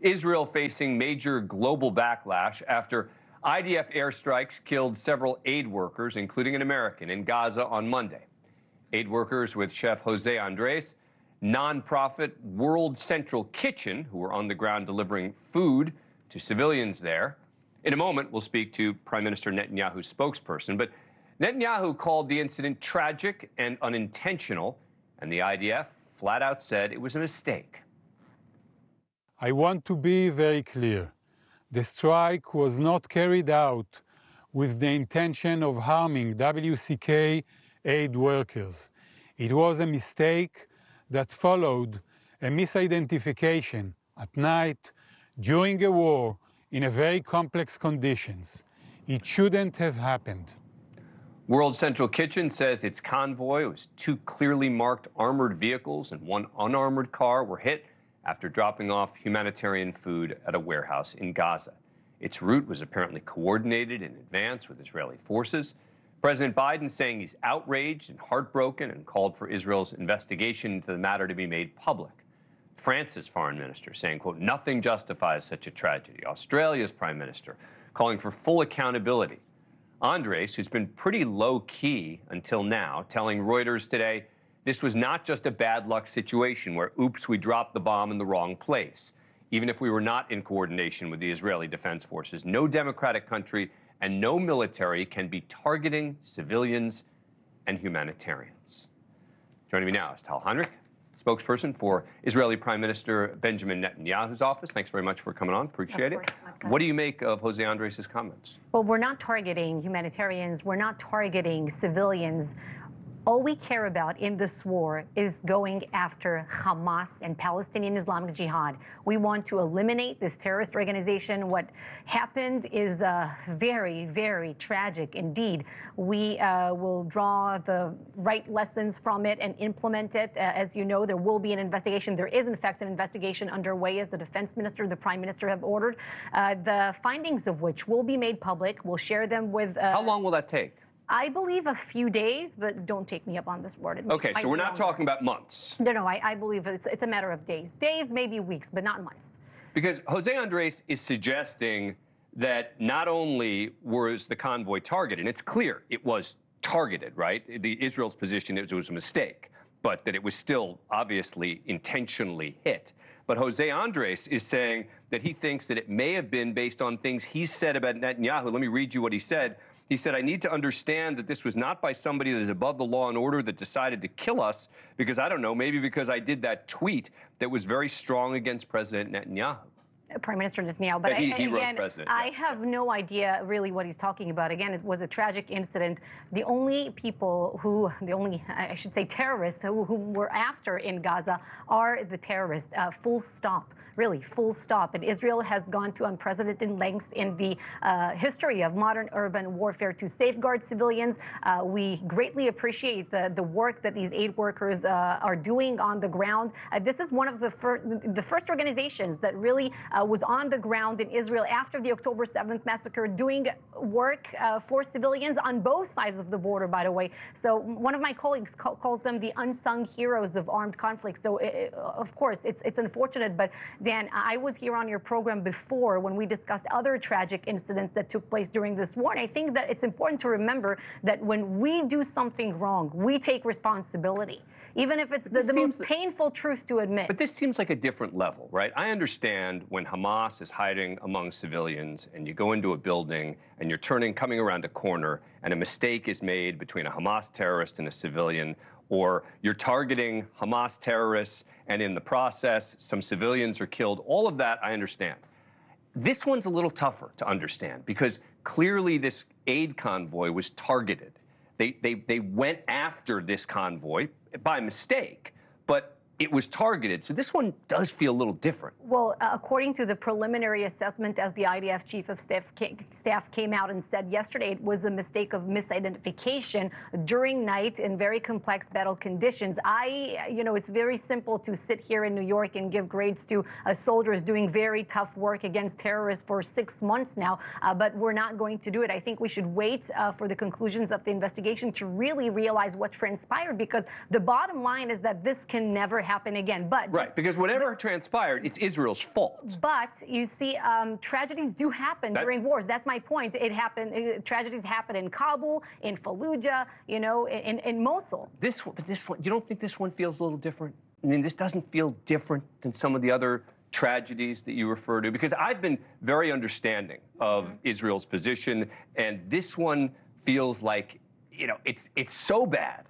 Israel facing major global backlash after IDF airstrikes killed several aid workers, including an American, in Gaza on Monday. Aid workers with Chef Jose Andres, nonprofit World Central Kitchen, who were on the ground delivering food to civilians there. In a moment, we'll speak to Prime Minister Netanyahu's spokesperson, but Netanyahu called the incident tragic and unintentional, and the IDF flat out said it was a mistake. I want to be very clear. The strike was not carried out with the intention of harming WCK aid workers. It was a mistake that followed a misidentification at night during a war in a very complex conditions. It shouldn't have happened. World Central Kitchen says its convoy was two clearly marked armored vehicles and one unarmored car were hit after dropping off humanitarian food at a warehouse in Gaza. Its route was apparently coordinated in advance with Israeli forces. President Biden saying he's outraged and heartbroken and called for Israel's investigation into the matter to be made public. France's foreign minister saying, quote, nothing justifies such a tragedy. Australia's prime minister calling for full accountability. Andres, who's been pretty low-key until now, telling Reuters today this was not just a bad luck situation where, oops, we dropped the bomb in the wrong place. Even if we were not in coordination with the Israeli Defense Forces, no democratic country and no military can be targeting civilians and humanitarians. Joining me now is Tal Heinrich, spokesperson for Israeli Prime Minister Benjamin Netanyahu's office. Thanks very much for coming on. Appreciate it. What do you make of Jose Andres' comments? Well, we're not targeting humanitarians. We're not targeting civilians. All we care about in this war is going after Hamas and Palestinian Islamic Jihad. We want to eliminate this terrorist organization. What happened is very, very tragic indeed. We will draw the right lessons from it and implement it. As you know, there will be an investigation. There is, in fact, an investigation underway, as the defense minister, the prime minister have ordered, the findings of which will be made public. We'll share them with... How long will that take? I believe a few days, but don't take me up on this word. Okay, so we're not talking about months. No, I believe it's a matter of days. Days, maybe weeks, but not months. Because Jose Andres is suggesting that not only was the convoy targeted, and it's clear it was targeted, right? Israel's position is it was a mistake, but that it was still obviously intentionally hit. But Jose Andres is saying that he thinks that it may have been based on things he said about Netanyahu. Let me read you what he said. He said, I need to understand that this was not by somebody that is above the law and order that decided to kill us because, I don't know, maybe because I did that tweet that was very strong against President Netanyahu. Prime Minister Netanyahu, but I have no idea really what he's talking about. Again, it was a tragic incident. The only people I should say terrorists who were after in Gaza are the terrorists, full stop. Really, full stop. And Israel has gone to unprecedented lengths in the history of modern urban warfare to safeguard civilians. We greatly appreciate the work that these aid workers are doing on the ground. This is one of the first organizations that really was on the ground in Israel after the October 7th massacre, doing work for civilians on both sides of the border, by the way. So one of my colleagues calls them the unsung heroes of armed conflict. So, of course, it's unfortunate, but Dan, I was here on your program before when we discussed other tragic incidents that took place during this war. And I think that it's important to remember that when we do something wrong, we take responsibility, even if it's the most painful truth to admit. But this seems like a different level, right? I understand when Hamas is hiding among civilians and you go into a building and you're coming around a corner and a mistake is made between a Hamas terrorist and a civilian, or you're targeting Hamas terrorists and in the process, some civilians are killed. All of that, I understand. This one's a little tougher to understand because clearly this aid convoy was targeted. They went after this convoy by mistake, but it was targeted. So this one does feel a little different. Well, according to the preliminary assessment, as the IDF chief of staff came out and said yesterday, it was a mistake of misidentification during night in very complex battle conditions. It's very simple to sit here in New York and give grades to soldiers doing very tough work against terrorists for 6 months now, but we're not going to do it. I think we should wait for the conclusions of the investigation to really realize what transpired, because the bottom line is that this can never happen happen again. But right, because whatever transpired, it's Israel's fault. But you see, tragedies do happen during wars. That's my point. It happened. Tragedies happen in Kabul, in Fallujah, you know, in Mosul. This one, you don't think this one feels a little different? I mean, this doesn't feel different than some of the other tragedies that you refer to? Because I've been very understanding of Israel's position, and this one feels like, you know, it's so bad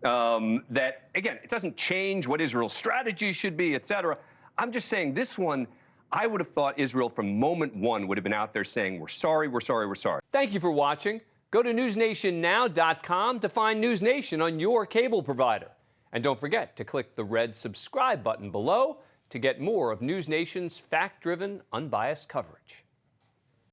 that, again, it doesn't change what Israel's strategy should be, et cetera. I'm just saying this one, I would have thought Israel from moment one would have been out there saying, we're sorry, we're sorry, we're sorry. Thank you for watching. Go to newsnationnow.com to find NewsNation on your cable provider. And don't forget to click the red subscribe button below to get more of NewsNation's fact-driven, unbiased coverage.